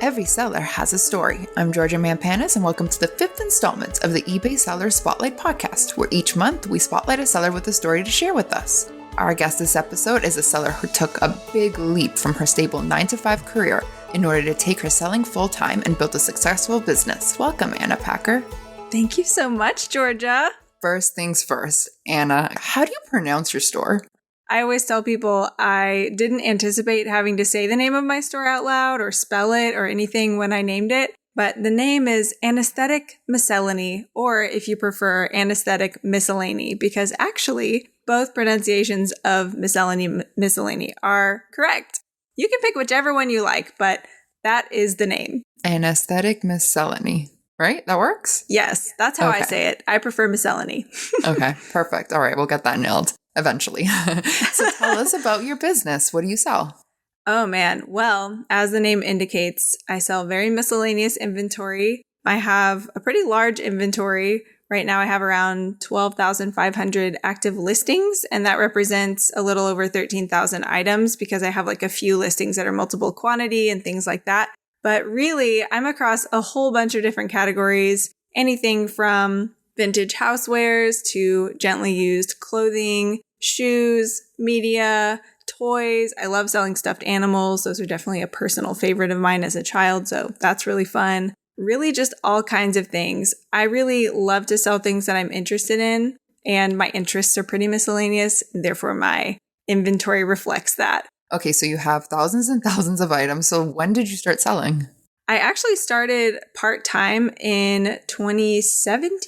Every seller has a story. I'm Georgia Mampanis, and welcome to the 5th installment of the eBay Seller Spotlight podcast, where each month we spotlight a seller with a story to share with us. Our guest this episode is a seller who took a big leap from her stable 9-to-5 career in order to take her selling full-time and build a successful business. Welcome, Anna Packer. Thank you so much, Georgia. First things first, Anna, how do you pronounce your store? I always tell people I didn't anticipate having to say the name of my store out loud or spell it or anything when I named it, but the name is Annaesthetic Miscellany, or if you prefer, Annaesthetic Miscellany, because actually both pronunciations of miscellany are correct. You can pick whichever one you like, but that is the name. Annaesthetic Miscellany, right? That works? Yes, that's how I say it. I prefer miscellany. Okay, perfect. All right, we'll get that nailed eventually. So tell us about your business. What do you sell? Oh man. Well, as the name indicates, I sell very miscellaneous inventory. I have a pretty large inventory. Right now I have around 12,500 active listings, and that represents a little over 13,000 items because I have like a few listings that are multiple quantity and things like that. But really, I'm across a whole bunch of different categories, anything from vintage housewares to gently used clothing, shoes, media, toys. I love selling stuffed animals. Those are definitely a personal favorite of mine as a child, so that's really fun. Really just all kinds of things. I really love to sell things that I'm interested in, and my interests are pretty miscellaneous, and therefore my inventory reflects that. Okay, so you have thousands and thousands of items. So when did you start selling? I actually started part-time in 2017.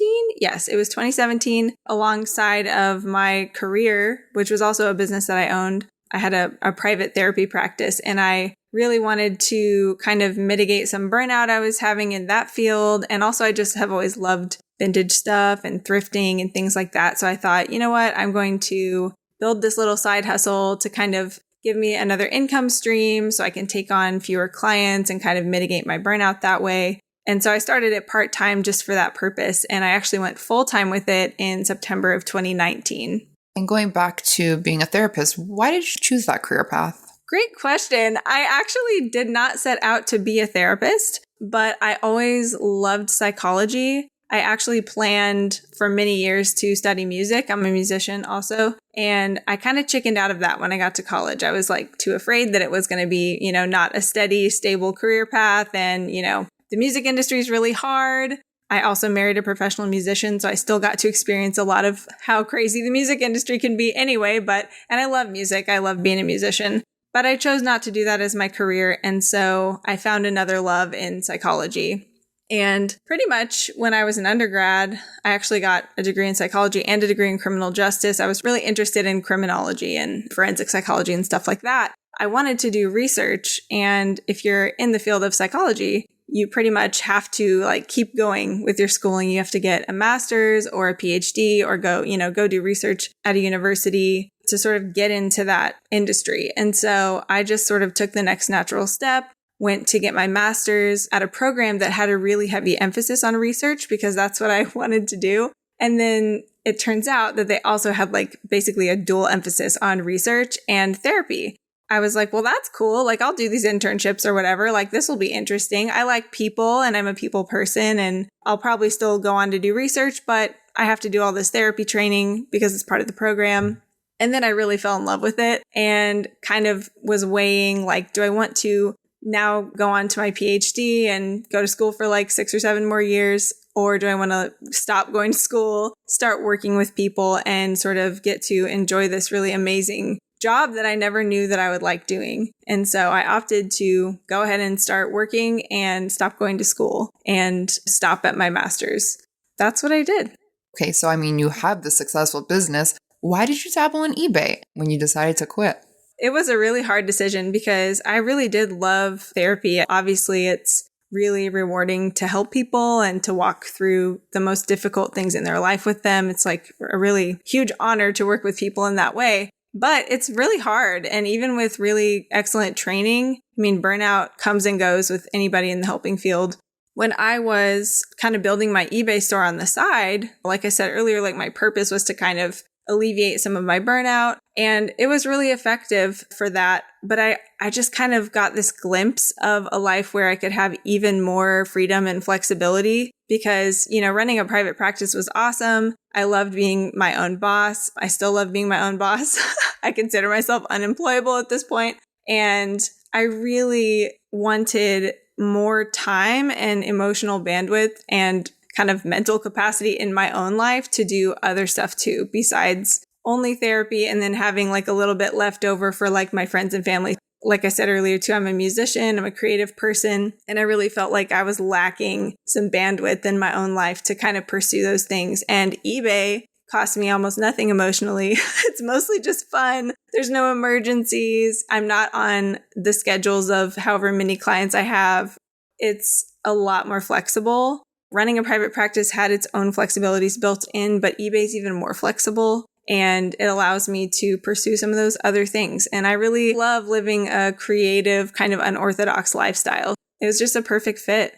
Yes, it was 2017 alongside of my career, which was also a business that I owned. I had a private therapy practice, and I really wanted to kind of mitigate some burnout I was having in that field. And also I just have always loved vintage stuff and thrifting and things like that. So I thought, you know what, I'm going to build this little side hustle to kind of give me another income stream so I can take on fewer clients and kind of mitigate my burnout that way. And so I started it part-time just for that purpose. And I actually went full-time with it in September of 2019. And going back to being a therapist, why did you choose that career path? Great question. I actually did not set out to be a therapist, but I always loved psychology. I actually planned for many years to study music. I'm a musician also. And I kind of chickened out of that when I got to college. I was like too afraid that it was going to be, not a steady, stable career path. And, the music industry is really hard. I also married a professional musician, so I still got to experience a lot of how crazy the music industry can be anyway. And I love music. I love being a musician. But I chose not to do that as my career. And so I found another love in psychology. And pretty much when I was an undergrad, I actually got a degree in psychology and a degree in criminal justice. I was really interested in criminology and forensic psychology and stuff like that. I wanted to do research. And if you're in the field of psychology, you pretty much have to keep going with your schooling. You have to get a master's or a PhD or go do research at a university to sort of get into that industry. And so I just sort of took the next natural step, went to get my master's at a program that had a really heavy emphasis on research because that's what I wanted to do. And then it turns out that they also had basically a dual emphasis on research and therapy. I was like, well, that's cool. I'll do these internships or whatever. This will be interesting. I like people and I'm a people person, and I'll probably still go on to do research, but I have to do all this therapy training because it's part of the program. And then I really fell in love with it and kind of was weighing, do I want to now go on to my PhD and go to school for 6 or 7 more years? Or do I want to stop going to school, start working with people, and sort of get to enjoy this really amazing job that I never knew that I would like doing? And so I opted to go ahead and start working and stop going to school and stop at my master's. That's what I did. Okay, so you have this successful business. Why did you dabble in eBay when you decided to quit? It was a really hard decision because I really did love therapy. Obviously, it's really rewarding to help people and to walk through the most difficult things in their life with them. It's a really huge honor to work with people in that way. But it's really hard. And even with really excellent training, burnout comes and goes with anybody in the helping field. When I was kind of building my eBay store on the side, like I said earlier, my purpose was to kind of alleviate some of my burnout. And it was really effective for that. But I just kind of got this glimpse of a life where I could have even more freedom and flexibility because, running a private practice was awesome. I loved being my own boss. I still love being my own boss. I consider myself unemployable at this point. And I really wanted more time and emotional bandwidth and kind of mental capacity in my own life to do other stuff too, besides only therapy and then having like a little bit left over for like my friends and family. Like I said earlier too, I'm a musician, I'm a creative person, and I really felt like I was lacking some bandwidth in my own life to kind of pursue those things. And eBay cost me almost nothing emotionally. It's mostly just fun. There's no emergencies. I'm not on the schedules of however many clients I have. It's a lot more flexible. Running a private practice had its own flexibilities built in, but eBay's even more flexible and it allows me to pursue some of those other things. And I really love living a creative, kind of unorthodox lifestyle. It was just a perfect fit.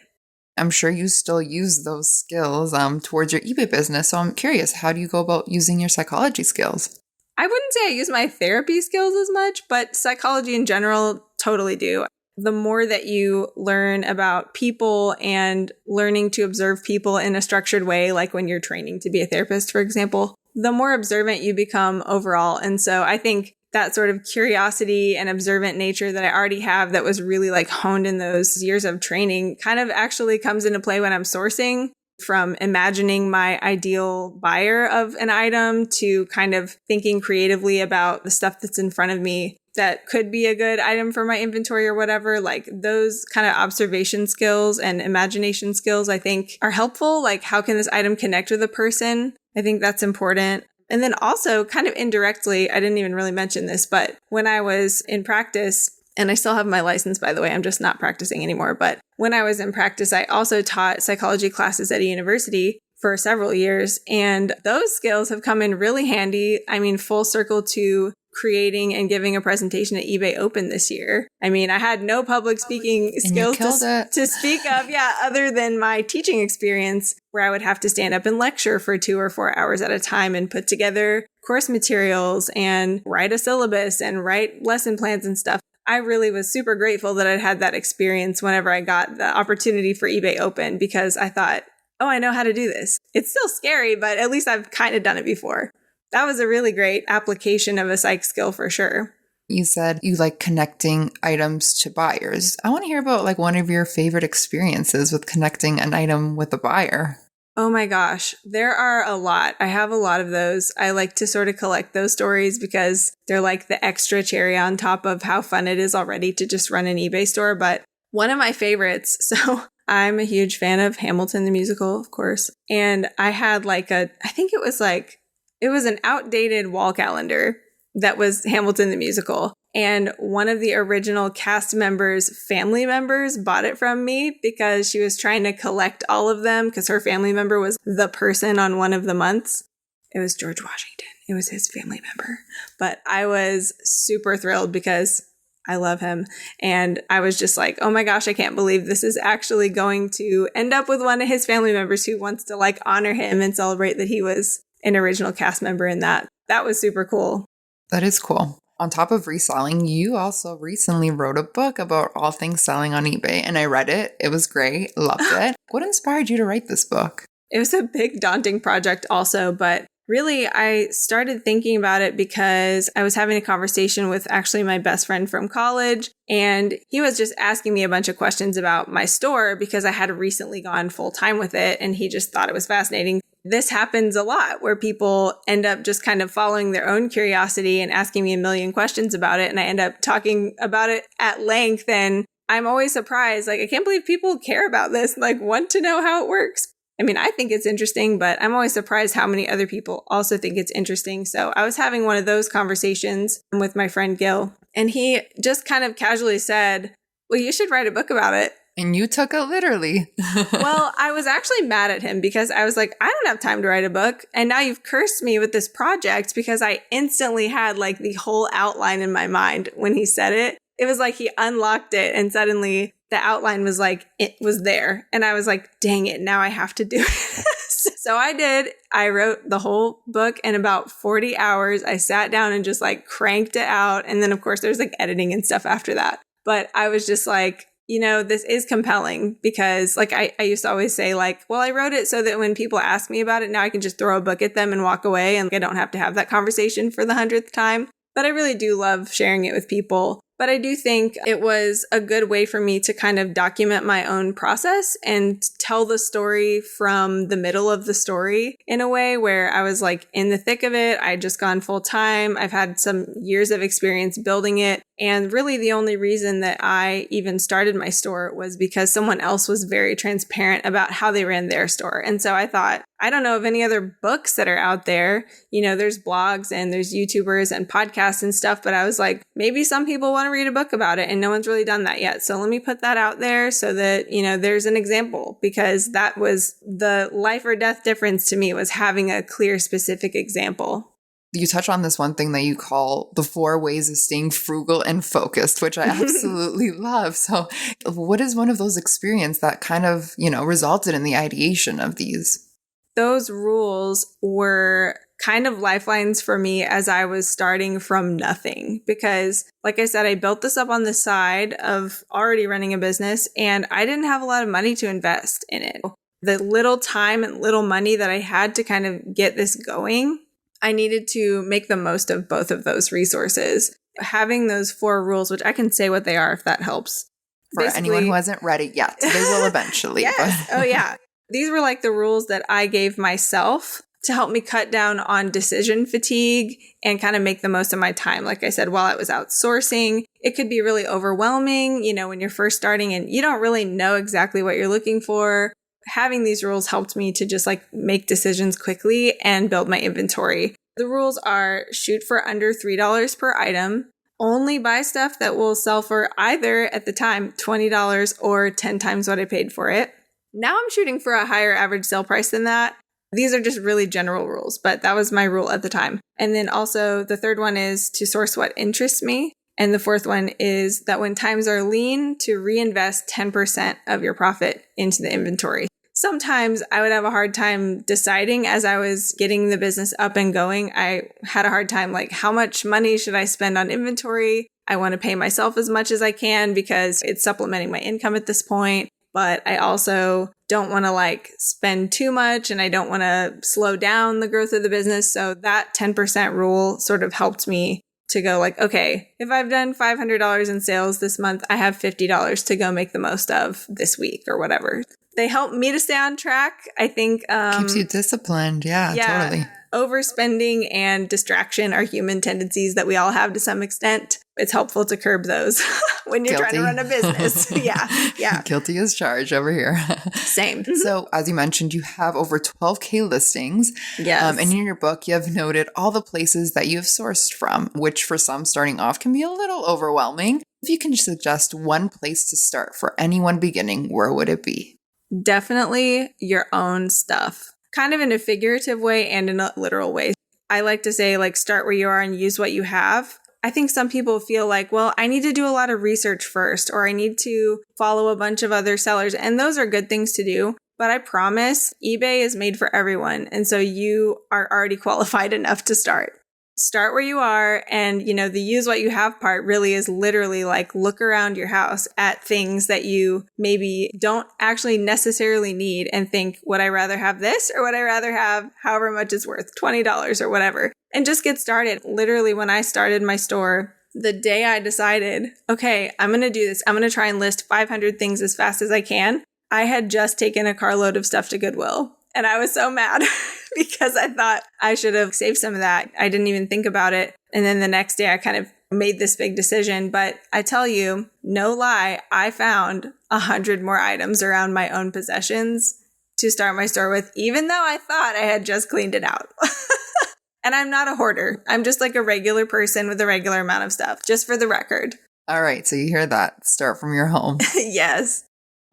I'm sure you still use those skills towards your eBay business. So I'm curious, how do you go about using your psychology skills? I wouldn't say I use my therapy skills as much, but psychology in general, totally do. The more that you learn about people and learning to observe people in a structured way, like when you're training to be a therapist, for example, the more observant you become overall. And so I think that sort of curiosity and observant nature that I already have that was really like honed in those years of training kind of actually comes into play when I'm sourcing, from imagining my ideal buyer of an item to kind of thinking creatively about the stuff that's in front of me that could be a good item for my inventory or whatever. Like those kind of observation skills and imagination skills, I think are helpful. Like how can this item connect with a person? I think that's important. And then also kind of indirectly, I didn't even really mention this, but when I was in practice, and I still have my license, by the way, I'm just not practicing anymore. But when I was in practice, I also taught psychology classes at a university for several years. And those skills have come in really handy. I mean, full circle to creating and giving a presentation at eBay Open this year. I mean, I had no public speaking skills to speak of, other than my teaching experience where I would have to stand up and lecture for 2 or 4 hours at a time and put together course materials and write a syllabus and write lesson plans and stuff. I really was super grateful that I'd had that experience whenever I got the opportunity for eBay Open, because I thought, oh, I know how to do this. It's still scary, but at least I've kind of done it before. That was a really great application of a psych skill for sure. You said you like connecting items to buyers. I want to hear about like one of your favorite experiences with connecting an item with a buyer. Oh my gosh, there are a lot. I have a lot of those. I like to sort of collect those stories because they're like the extra cherry on top of how fun it is already to just run an eBay store. But one of my favorites, so I'm a huge fan of Hamilton the musical, of course. And I had I think it was an outdated wall calendar that was Hamilton the musical. And one of the original cast members' family members bought it from me because she was trying to collect all of them because her family member was the person on one of the months. It was George Washington. It was his family member. But I was super thrilled because I love him. And I was just like, oh my gosh, I can't believe this is actually going to end up with one of his family members who wants to like honor him and celebrate that he was an original cast member in that. That was super cool. That is cool. On top of reselling, you also recently wrote a book about all things selling on eBay, and I read it. It was great. Loved it. What inspired you to write this book? It was a big, daunting project also, but really I started thinking about it because I was having a conversation with actually my best friend from college, and he was just asking me a bunch of questions about my store because I had recently gone full time with it, and he just thought it was fascinating. This happens a lot where people end up just kind of following their own curiosity and asking me a million questions about it. And I end up talking about it at length. And I'm always surprised. Like, I can't believe people care about this, like want to know how it works. I mean, I think it's interesting, but I'm always surprised how many other people also think it's interesting. So I was having one of those conversations with my friend Gil, and he just kind of casually said, well, you should write a book about it. And you took it literally. Well, I was actually mad at him because I was like, I don't have time to write a book. And now you've cursed me with this project because I instantly had like the whole outline in my mind when he said it. It was like he unlocked it and suddenly the outline was like, it was there. And I was like, dang it, now I have to do it. So I did. I wrote the whole book in about 40 hours. I sat down and just like cranked it out. And then of course there's like editing and stuff after that. But I was just like, this is compelling because like I used to always say like, well, I wrote it so that when people ask me about it, now I can just throw a book at them and walk away and I don't have to have that conversation for the 100th time. But I really do love sharing it with people. But I do think it was a good way for me to kind of document my own process and tell the story from the middle of the story in a way where I was like in the thick of it. I'd just gone full time. I've had some years of experience building it. And really the only reason that I even started my store was because someone else was very transparent about how they ran their store. And so I thought, I don't know of any other books that are out there. There's blogs and there's YouTubers and podcasts and stuff, but I was like, maybe some people want to read a book about it and no one's really done that yet. So let me put that out there so that, there's an example, because that was the life or death difference to me, was having a clear, specific example. You touch on this one thing that you call the 4 ways of staying frugal and focused, which I absolutely love. So what is one of those experiences that kind of, resulted in the ideation of these? Those rules were kind of lifelines for me as I was starting from nothing, because like I said, I built this up on the side of already running a business and I didn't have a lot of money to invest in it. The little time and little money that I had to kind of get this going, I needed to make the most of both of those resources. Having those 4 rules, which I can say what they are if that helps. For anyone who hasn't read it yet, they will eventually. Yes. Oh, yeah. These were like the rules that I gave myself to help me cut down on decision fatigue and kind of make the most of my time. Like I said, while I was outsourcing, it could be really overwhelming, when you're first starting and you don't really know exactly what you're looking for. Having these rules helped me to just like make decisions quickly and build my inventory. The rules are: shoot for under $3 per item, only buy stuff that will sell for either at the time $20 or 10 times what I paid for it. Now I'm shooting for a higher average sale price than that. These are just really general rules, but that was my rule at the time. And then also the third one is to source what interests me. And the fourth one is that when times are lean, to reinvest 10% of your profit into the inventory. Sometimes I would have a hard time deciding as I was getting the business up and going. I had a hard time like, how much money should I spend on inventory? I want to pay myself as much as I can because it's supplementing my income at this point. But I also don't want to like spend too much and I don't want to slow down the growth of the business. So that 10% rule sort of helped me to go like, okay, if I've done $500 in sales this month, I have $50 to go make the most of this week or whatever. They help me to stay on track. I think keeps you disciplined. Yeah, totally. Overspending and distraction are human tendencies that we all have to some extent. It's helpful to curb those when you're trying to run a business. Yeah. Guilty as charged over here. Same. So as you mentioned, you have over 12K listings. Yes. And in your book, you have noted all the places that you have sourced from, which for some starting off can be a little overwhelming. If you can suggest one place to start for anyone beginning, where would it be? Definitely your own stuff, kind of in a figurative way and in a literal way. I like to say like start where you are and use what you have. I think some people feel like, well, I need to do a lot of research first, or I need to follow a bunch of other sellers. And those are good things to do. But I promise eBay is made for everyone. And so you are already qualified enough to start. Start where you are. And, the use what you have part really is literally like look around your house at things that you maybe don't actually necessarily need and think, would I rather have this or would I rather have however much it's worth, $20 or whatever, and just get started. Literally, when I started my store, the day I decided, okay, I'm going to do this, I'm going to try and list 500 things as fast as I can. I had just taken a carload of stuff to Goodwill. And I was so mad because I thought I should have saved some of that. I didn't even think about it. And then the next day I kind of made this big decision. But I tell you, no lie, I found 100 more items around my own possessions to start my store with, even though I thought I had just cleaned it out. And I'm not a hoarder. I'm just like a regular person with a regular amount of stuff, just for the record. All right. So you hear that. Start from your home. Yes.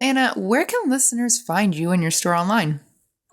Anna, where can listeners find you and your store online?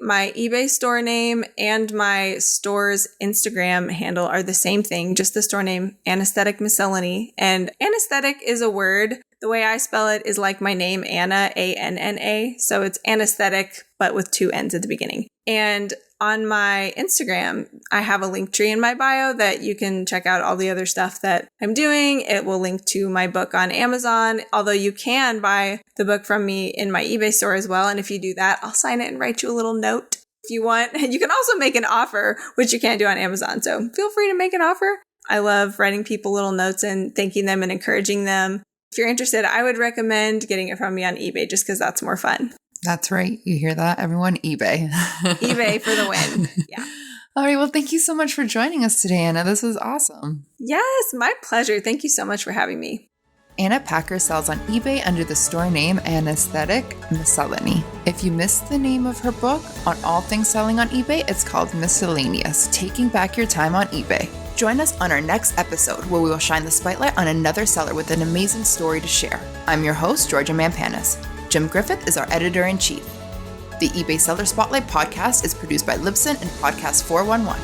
My eBay store name and my store's Instagram handle are the same thing, just the store name, Annaesthetic Miscellany. And anesthetic is a word. The way I spell it is like my name, Anna, A-N-N-A. So it's anesthetic, but with 2 N's at the beginning. And on my Instagram, I have a link tree in my bio that you can check out all the other stuff that I'm doing. It will link to my book on Amazon, although you can buy the book from me in my eBay store as well. And if you do that, I'll sign it and write you a little note if you want. And you can also make an offer, which you can't do on Amazon. So feel free to make an offer. I love writing people little notes and thanking them and encouraging them. If you're interested, I would recommend getting it from me on eBay just because that's more fun. That's right. You hear that, everyone? eBay. eBay for the win. Yeah. All right. Well, thank you so much for joining us today, Anna. This was awesome. Yes, my pleasure. Thank you so much for having me. Anna Packer sells on eBay under the store name Annaesthetic Miscellany. If you missed the name of her book, on all things selling on eBay, it's called Miscellaneous, Taking Back Your Time on eBay. Join us on our next episode where we will shine the spotlight on another seller with an amazing story to share. I'm your host, Georgia Mampanis. Jim Griffith is our editor-in-chief. The eBay Seller Spotlight podcast is produced by Libsyn and Podcast 411.